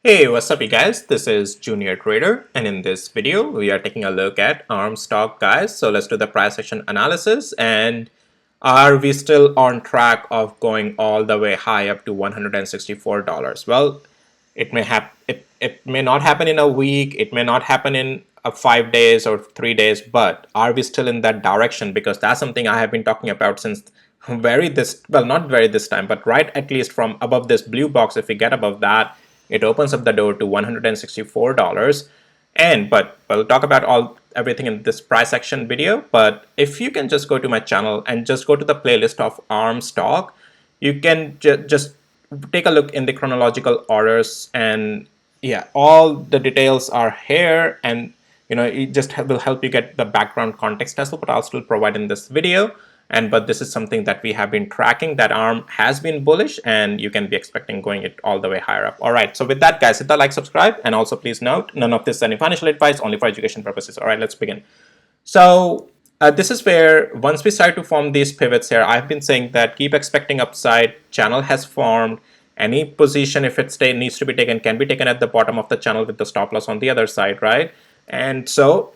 Hey, what's up you guys? This is Junior Trader, and in this video we are taking a look at ARM stock, guys. So let's do the price action analysis. And are we still on track of going all the way high up to $164? Well, it may not happen in a week, it may not happen in 5 days or 3 days, but are we still in that direction? Because that's something I have been talking about since not very this time, but right at least from above this blue box. If we get above that, it opens up the door to $164. And but we'll talk about everything in this price action video. But if you can just go to my channel and just go to the playlist of ARM stock, you can just take a look in the chronological orders, and yeah, all the details are here, and it just will help you get the background context as well, but I'll still provide in this video. But this is something that we have been tracking, that ARM has been bullish, and you can be expecting going it all the way higher up. All right, so with that, guys, hit the like, subscribe, and also please note, none of this is any financial advice, only for education purposes. All right, let's begin. So this is where once we start to form these pivots here, I've been saying that keep expecting upside. Channel has formed. Any position, if it needs to be taken, can be taken at the bottom of the channel with the stop loss on the other side, right? And so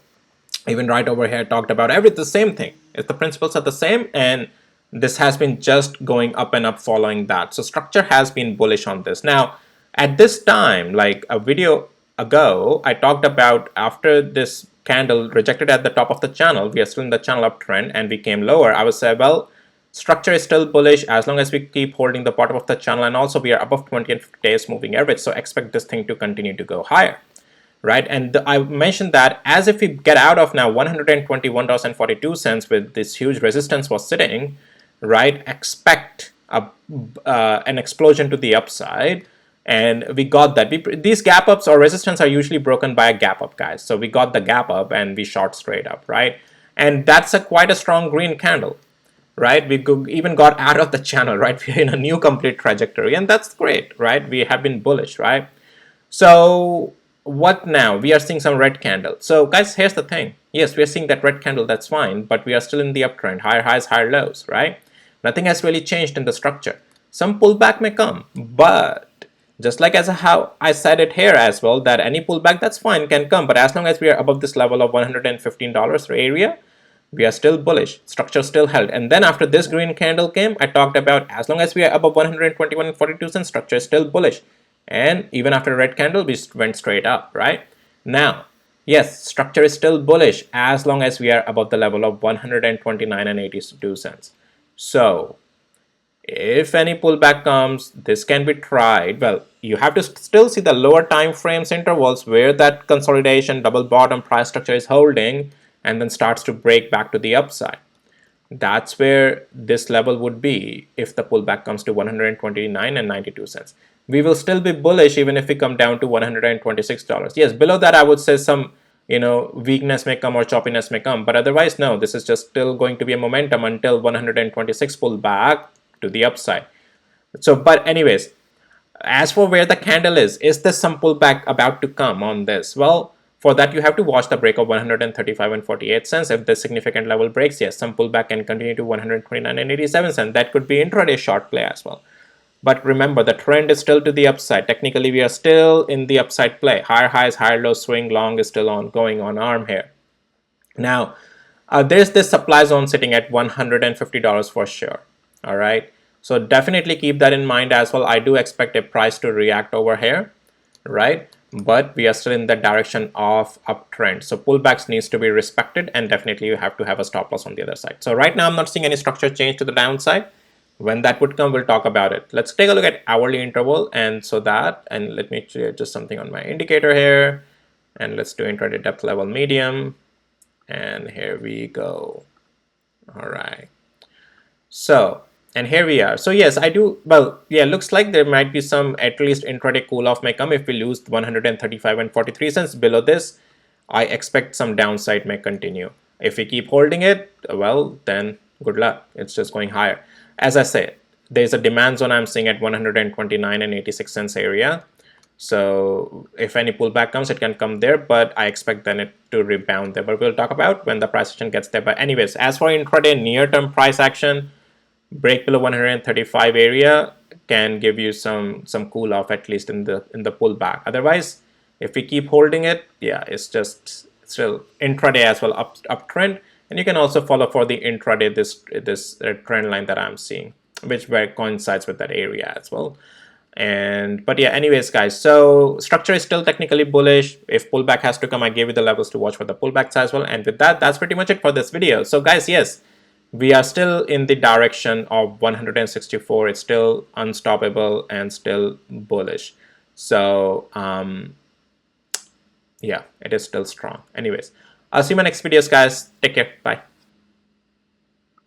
even right over here talked about the same thing. If the principles are the same, and this has been just going up and up following that. So structure has been bullish on this. Now, at this time, like a video ago, I talked about after this candle rejected at the top of the channel, we are still in the channel uptrend and we came lower. I would say, well, structure is still bullish as long as we keep holding the bottom of the channel, and also we are above 20 and 50 days moving average. So expect this thing to continue to go higher. Right, and I mentioned that as if we get out of now $121.42 with this huge resistance was sitting, right, expect an explosion to the upside, and we got that. These gap ups or resistance are usually broken by a gap up, guys. So we got the gap up and we short straight up, right, and that's quite a strong green candle, right? We even got out of the channel, right? We're in a new complete trajectory, and that's great, right? We have been bullish, right? So what now? We are seeing some red candle. So guys, here's the thing. Yes, we are seeing that red candle, that's fine, but we are still in the uptrend, higher highs, higher lows, right? Nothing has really changed in the structure. Some pullback may come, but just like how I said it here as well, that any pullback, that's fine, can come, but as long as we are above this level of $115 area, we are still bullish. Structure still held. And then after this green candle came, I talked about as long as we are above 121.42, structure is still bullish. And even after a red candle, we went straight up, right? Now, yes, structure is still bullish as long as we are above the level of 129.82. So if any pullback comes, this can be tried. Well, you have to still see the lower time frames intervals where that consolidation double bottom price structure is holding and then starts to break back to the upside. That's where this level would be if the pullback comes to 129.92. We will still be bullish even if we come down to $126. Yes, below that I would say some weakness may come or choppiness may come, but otherwise no, this is just still going to be a momentum until 126 pull back to the upside. So but anyways, as for where the candle is there some pullback about to come on this? Well, for that, you have to watch the break of 135.48. If this significant level breaks, yes, some pullback can continue to 129.87. That could be intraday short play as well. But remember, the trend is still to the upside. Technically, we are still in the upside play. Higher highs, higher lows, swing long is still going on ARM here. Now, there's this supply zone sitting at $150 for sure. All right. So definitely keep that in mind as well. I do expect a price to react over here, right? But we are still in the direction of uptrend. So pullbacks needs to be respected, and definitely you have to have a stop loss on the other side. So right now I'm not seeing any structure change to the downside. When that would come, we'll talk about it. Let's take a look at hourly interval, and let me adjust something on my indicator here, and let's do intraday depth level medium, and here we go. All right. So, and here we are. So yes, I do, well, yeah, looks like there might be some at least intraday cool off may come if we lose 135.43 below this. I expect some downside may continue. If we keep holding it, well, then good luck. It's just going higher. As I said, there's a demand zone I'm seeing at 129.86 area. So if any pullback comes, it can come there, but I expect then it to rebound there. But we'll talk about when the price action gets there. But anyways, as for intraday near-term price action, break below 135 area can give you some cool off, at least in the pullback. Otherwise, if we keep holding it, yeah, it's just still intraday as well uptrend. And you can also follow for the intraday this trend line that I'm seeing, which very coincides with that area as well. And but yeah, anyways guys, so structure is still technically bullish. If pullback has to come, I gave you the levels to watch for the pullbacks as well. And with that, that's pretty much it for this video. So guys, yes, we are still in the direction of 164. It's still unstoppable and still bullish. So yeah, it is still strong. Anyways, I'll see you in my next videos, guys. Take care. Bye.